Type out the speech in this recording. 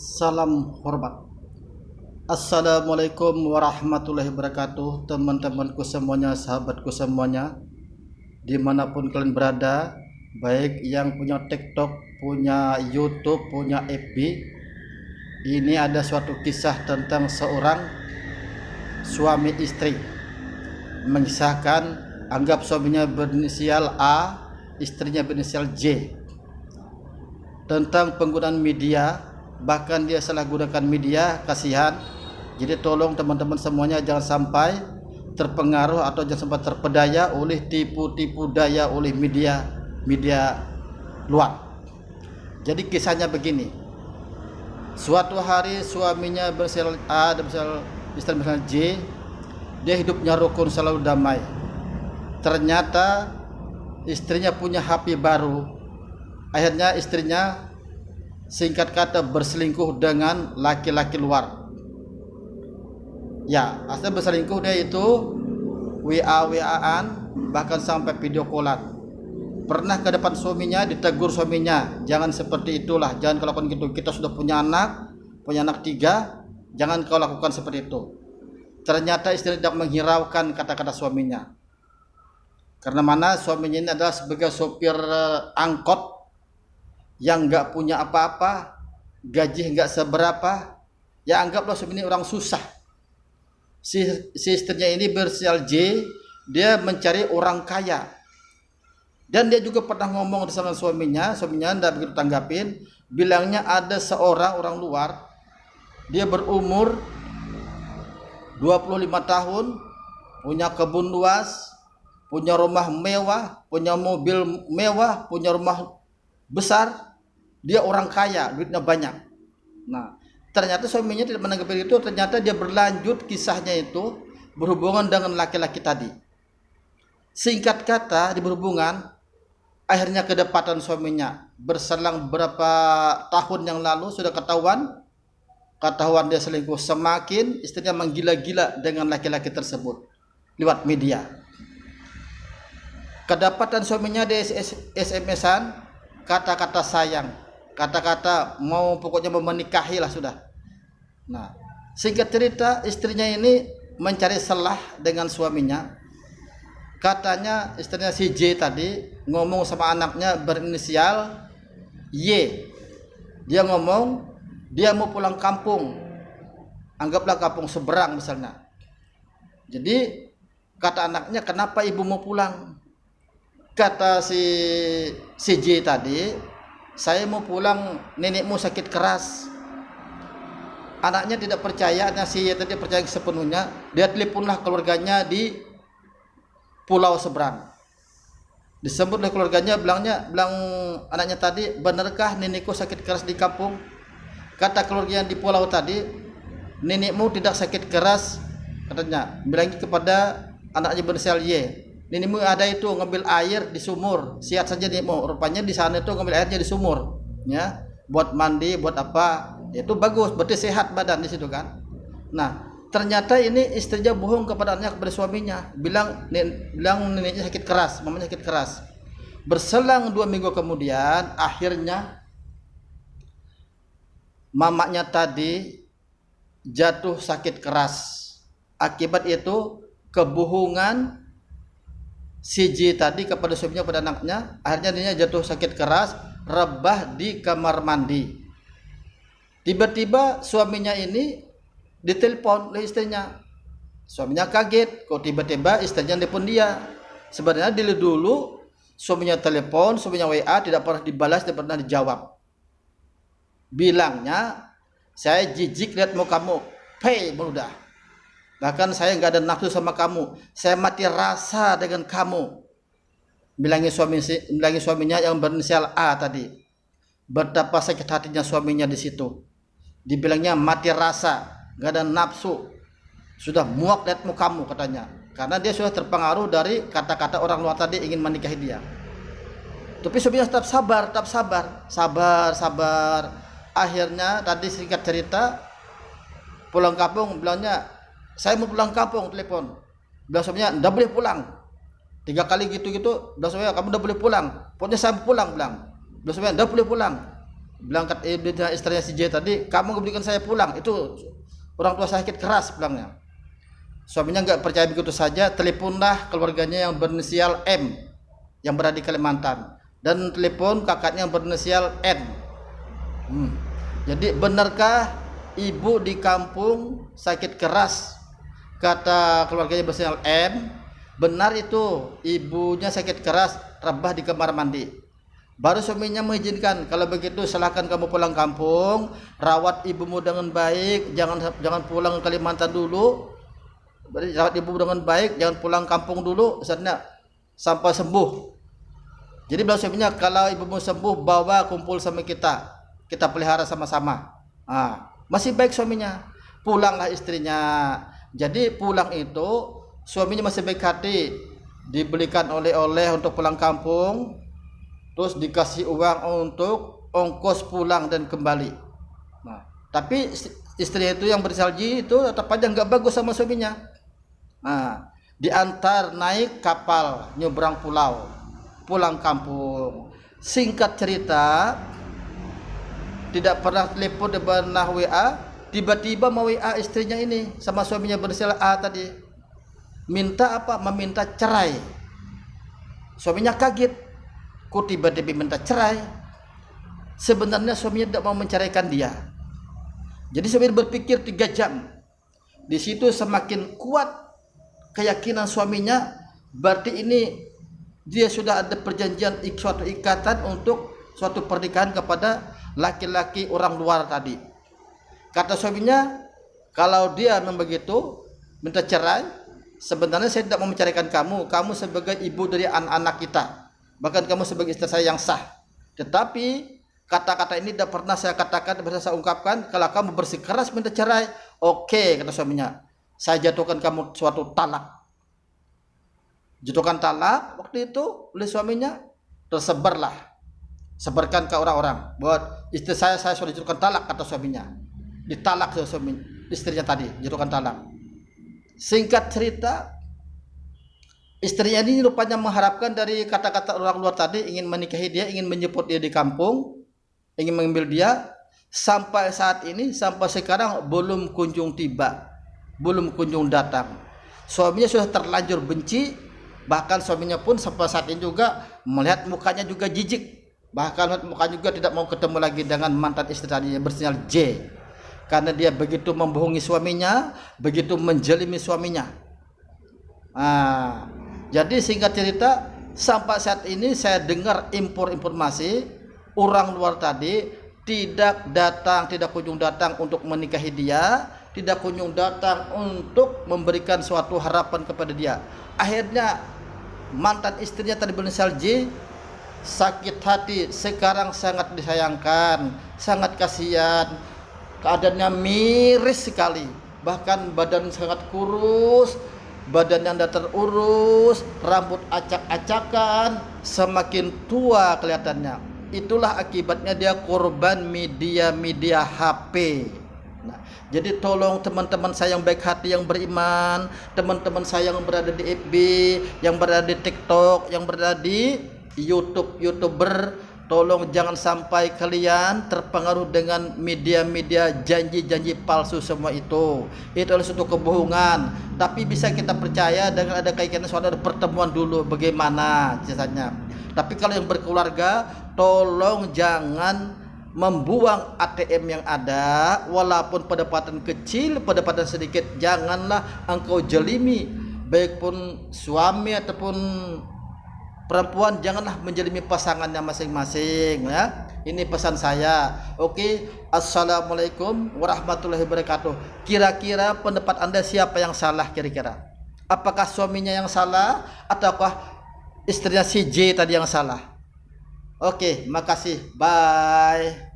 Salam hormat. Assalamualaikum warahmatullahi wabarakatuh. Teman-temanku semuanya, sahabatku semuanya, dimanapun kalian berada, baik yang punya TikTok, punya YouTube, punya FB. Ini ada suatu kisah tentang seorang suami istri. Mengisahkan, anggap suaminya berinisial A, istrinya berinisial J. Tentang penggunaan media, bahkan dia salah gunakan media, kasihan. Jadi tolong teman-teman semuanya jangan sampai terpengaruh atau jangan sampai terpedaya oleh tipu-tipu daya oleh media luar. Jadi kisahnya begini. Suatu hari suaminya berinisial A dan istri berinisial J, dia hidupnya rukun selalu damai. Ternyata istrinya punya HP baru. Akhirnya istrinya, singkat kata, berselingkuh dengan laki-laki luar. Ya, asal berselingkuh dia itu WA-WA-an, bahkan sampai video callan. Pernah ke depan suaminya, ditegur suaminya, jangan seperti itulah, jangan kau lakukan gitu. Kita sudah punya anak 3, jangan kau lakukan seperti itu. Ternyata istri tidak menghiraukan kata-kata suaminya. Karena mana suaminya ini adalah sebagai sopir angkot yang nggak punya apa-apa, gaji nggak seberapa, ya anggaplah suami ini orang susah. Si istrinya ini berinisial J, dia mencari orang kaya, dan dia juga pernah ngomong sama suaminya tidak begitu tanggapin, bilangnya ada seorang orang luar, dia berumur 25 tahun, punya kebun luas, punya rumah mewah, punya mobil mewah, punya rumah besar, dia orang kaya, duitnya banyak. Nah, ternyata suaminya tidak menanggapi itu. Ternyata dia berlanjut kisahnya itu berhubungan dengan laki-laki tadi. Singkat kata, di berhubungan, akhirnya kedapatan suaminya. Berselang beberapa tahun yang lalu sudah ketahuan dia selingkuh. Semakin istrinya menggila-gila dengan laki-laki tersebut lewat media. Kedapatan suaminya di SMS-an, kata-kata sayang, kata-kata mau, pokoknya mau menikahi lah sudah. Nah, singkat cerita, istrinya ini mencari selah dengan suaminya. Katanya istrinya si J tadi ngomong sama anaknya berinisial Y. Dia ngomong dia mau pulang kampung, anggaplah kampung seberang misalnya. Jadi kata anaknya, kenapa ibu mau pulang? Kata si J tadi, saya mau pulang, nenekmu sakit keras. Anaknya tidak percaya, si Y tadi percaya sepenuhnya. Dia teleponlah keluarganya di pulau seberang. Disebut oleh keluarganya, bilang anaknya tadi, benarkah nenekku sakit keras di kampung? Kata keluarganya di pulau tadi, nenekmu tidak sakit keras, katanya. Bilang kepada anaknya berinisial Y, nenekmu ada itu ngambil air di sumur, sihat saja nenekmu. Rupanya di sana itu ngambil airnya di sumur, ya, buat mandi, buat apa, itu bagus, berarti sehat badan di situ kan. Nah, ternyata ini istrinya bohong kepada suaminya, bilang neneknya sakit keras, mamanya sakit keras. Berselang 2 minggu kemudian, akhirnya mamanya tadi jatuh sakit keras. Akibat itu kebohongan si J tadi kepada suaminya, pada anaknya, akhirnya dia jatuh sakit keras, rebah di kamar mandi. Tiba-tiba suaminya ini ditelepon oleh istrinya. Suaminya kaget, kok tiba-tiba istrinya telepon dia. Sebenarnya dulu suaminya telepon, suaminya WA, tidak pernah dibalas, tidak pernah dijawab. Bilangnya, saya jijik lihat mukamu, meludah. Bahkan saya nggak ada nafsu sama kamu, saya mati rasa dengan kamu. Bilangi suaminya yang berinisial A tadi. Betapa sakit hatinya suaminya di situ. Dibilangnya mati rasa, nggak ada nafsu, sudah muak lihat mukamu, katanya. Karena dia sudah terpengaruh dari kata-kata orang luar tadi ingin menikahi dia. Tapi suaminya tetap sabar. Akhirnya tadi singkat cerita, pulang kampung, bilangnya, saya mau pulang kampung, telepon. Bilang suaminya, enggak boleh pulang. 3 kali gitu, bilang suaminya, kamu enggak boleh pulang. Pokoknya saya pulang, bilang suaminya, enggak boleh pulang. Berangkat istrinya si J tadi, kamu berikan saya pulang, itu orang tua sakit keras bilangnya. Suaminya nggak percaya begitu saja, teleponlah keluarganya yang berinisial M yang berada di Kalimantan, dan telepon kakaknya yang berinisial N. Jadi benarkah ibu di kampung sakit keras? Kata keluarganya berinisial M, benar itu, ibunya sakit keras, rebah di kamar mandi. Baru suaminya mengizinkan, kalau begitu silahkan kamu pulang kampung, rawat ibumu dengan baik, jangan pulang ke Kalimantan dulu. Rawat ibu dengan baik, jangan pulang kampung dulu sampai sembuh. Jadi bilang suaminya, kalau ibumu sembuh bawa kumpul sama kita pelihara sama-sama. Masih baik suaminya. Pulanglah istrinya. Jadi pulang itu suaminya masih baik hati, dibelikan oleh-oleh untuk pulang kampung, terus dikasih uang untuk ongkos pulang dan kembali. Tapi istrinya itu yang bersalji itu tetap aja nggak bagus sama suaminya. Diantar naik kapal nyebrang pulau, pulang kampung. Singkat cerita, tidak pernah telepon, tidak pernah WA. Tiba-tiba mau WA istrinya ini sama suaminya berinisial A tadi, minta apa? Meminta cerai. Suaminya kaget, kok tiba-tiba minta cerai? Sebenarnya suaminya tidak mau menceraikan dia. Jadi suaminya berpikir 3 jam. Di situ semakin kuat keyakinan suaminya, berarti ini dia sudah ada perjanjian, suatu ikatan untuk suatu pernikahan kepada laki-laki orang luar tadi. Kata suaminya, kalau dia memang begitu minta cerai, sebenarnya saya tidak mau menceraikan kamu sebagai ibu dari anak-anak kita, bahkan kamu sebagai istri saya yang sah. Tetapi kata-kata ini tidak pernah saya katakan, tidak pernah saya ungkapkan. Kalau kamu bersikeras minta cerai, oke, kata suaminya, saya jatuhkan kamu suatu talak. Jatuhkan talak waktu itu oleh suaminya, sebarkan ke orang-orang bahwa istri saya sudah jatuhkan talak, kata suaminya. Ditalak suami istrinya tadi, jatuhkan talak. Singkat cerita, istrinya ini rupanya mengharapkan dari kata-kata orang luar tadi, ingin menikahi dia, ingin menjemput dia di kampung, ingin mengambil dia. Sampai saat ini, sampai sekarang belum kunjung tiba, belum kunjung datang. Suaminya sudah terlanjur benci, bahkan suaminya pun sampai saat ini juga melihat mukanya juga jijik, bahkan melihat mukanya juga tidak mau ketemu lagi dengan mantan istri tadi yang bersinyal J, karena dia begitu membohongi suaminya, begitu menjelimi suaminya. Jadi singkat cerita, sampai saat ini saya dengar informasi orang luar tadi tidak kunjung datang untuk menikahi dia, tidak kunjung datang untuk memberikan suatu harapan kepada dia. Akhirnya mantan istrinya tadi berinisial J sakit hati, sekarang sangat disayangkan, sangat kasihan. Keadaannya miris sekali, bahkan badan sangat kurus, badan yang tidak terurus, rambut acak-acakan, semakin tua kelihatannya. Itulah akibatnya dia korban media HP. Jadi tolong teman-teman saya yang baik hati, yang beriman, teman-teman saya yang berada di FB, yang berada di TikTok, yang berada di YouTuber, tolong jangan sampai kalian terpengaruh dengan media-media janji-janji palsu semua itu. Itu adalah suatu kebohongan. Tapi bisa kita percaya dengan ada kaitannya suatu pertemuan dulu bagaimana jasanya. Tapi kalau yang berkeluarga, tolong jangan membuang ATM yang ada, walaupun pendapatan kecil, pendapatan sedikit, janganlah engkau jelimi, baik pun suami ataupun perempuan, janganlah menjelimi pasangannya masing-masing ya. Ini pesan saya. Oke, assalamualaikum warahmatullahi wabarakatuh. Kira-kira pendapat Anda siapa yang salah kira-kira? Apakah suaminya yang salah ataukah istrinya si J tadi yang salah? Oke, makasih. Bye.